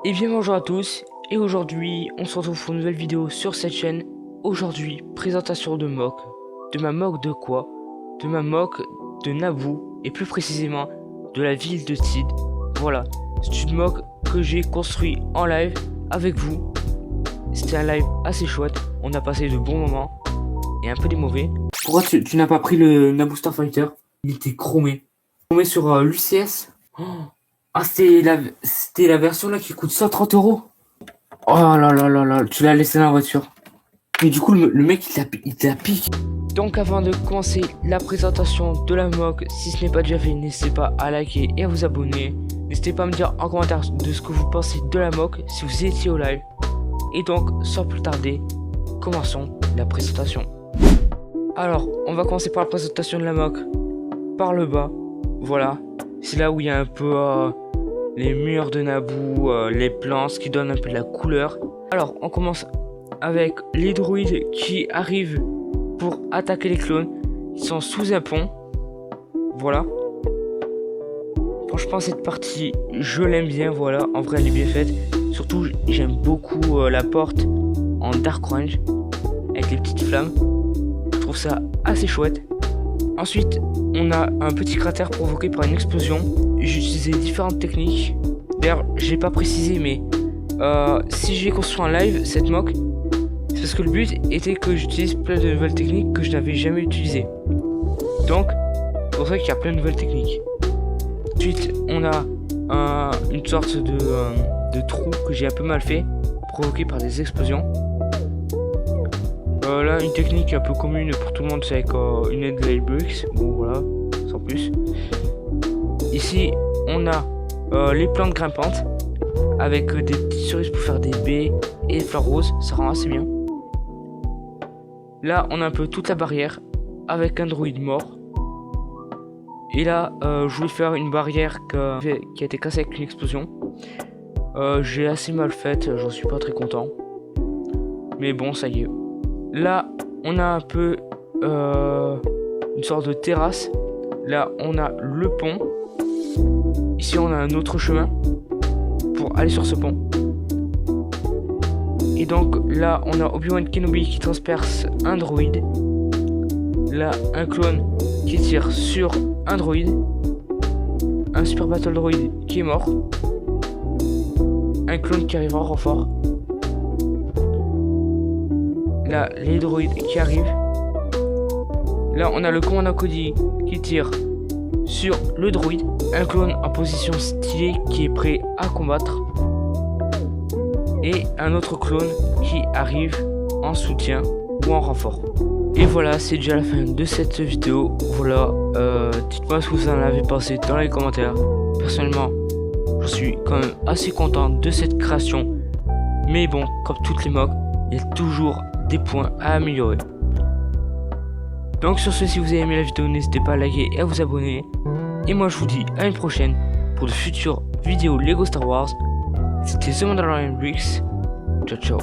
Et bien bonjour à tous, et aujourd'hui on se retrouve pour une nouvelle vidéo sur cette chaîne. Aujourd'hui, présentation de mock. De ma mock de quoi? De ma mock de Naboo, et plus précisément de la ville de Tid. Voilà, c'est une mock que j'ai construit en live avec vous. C'était un live assez chouette, on a passé de bons moments, et un peu des mauvais. Pourquoi tu n'as pas pris le Naboo Starfighter? Il était chromé. Chromé sur l'UCS. Ah, c'était la version là qui coûte 130 €. Oh là là là là, tu l'as laissé dans la voiture. Et du coup, le mec, il te la pique. Donc, avant de commencer la présentation de la mock, si ce n'est pas déjà fait, n'hésitez pas à liker et à vous abonner. N'hésitez pas à me dire en commentaire de ce que vous pensez de la mock si vous étiez au live. Et donc, sans plus tarder, commençons la présentation. Alors, on va commencer par la présentation de la mock. Par le bas, voilà. C'est là où il y a un peu les murs de Naboo, les plans, ce qui donne un peu de la couleur. Alors, on commence avec les droïdes qui arrivent pour attaquer les clones. Ils sont sous un pont. Voilà. Franchement, cette partie, je l'aime bien. Voilà, en vrai, elle est bien faite. Surtout, j'aime beaucoup la porte en Dark Range avec les petites flammes. Je trouve ça assez chouette. Ensuite, on a un petit cratère provoqué par une explosion. J'ai utilisé différentes techniques. D'ailleurs, j'ai pas précisé, mais si j'ai construit en live cette mock, c'est parce que le but était que j'utilise plein de nouvelles techniques que je n'avais jamais utilisées. Donc, c'est pour ça qu'il y a plein de nouvelles techniques. Ensuite, on a une sorte de trou que j'ai un peu mal fait, provoqué par des explosions. Là, une technique un peu commune pour tout le monde, c'est avec une Headlight Bricks. Bon, voilà, sans plus. Ici, on a les plantes grimpantes avec des petites cerises pour faire des baies et des fleurs roses. Ça rend assez bien. Là, on a un peu toute la barrière avec un droïde mort. Et là, je voulais faire une barrière qui a été cassée avec une explosion. J'ai assez mal faite, j'en suis pas très content. Mais bon, ça y est. Là, on a un peu une sorte de terrasse. Là, on a le pont. Ici, on a un autre chemin pour aller sur ce pont. Et donc, là, on a Obi-Wan Kenobi qui transperce un droïde. Là, un clone qui tire sur un droïde. Un Super Battle droïde qui est mort. Un clone qui arrive en renfort. Là, les droïdes qui arrivent. Là, on a le commandant Cody qui tire sur le droïde. Un clone en position stylée qui est prêt à combattre. Et un autre clone qui arrive en soutien ou en renfort. Et voilà, c'est déjà la fin de cette vidéo. Voilà, dites-moi ce que vous en avez pensé dans les commentaires. Personnellement, je suis quand même assez content de cette création. Mais bon, comme toutes les mocks, il y a toujours des points à améliorer. Donc sur ce, si vous avez aimé la vidéo, n'hésitez pas à liker et à vous abonner. Et moi je vous dis à une prochaine pour de futures vidéos Lego Star Wars. C'était The Mandalorian Bricks. Ciao ciao.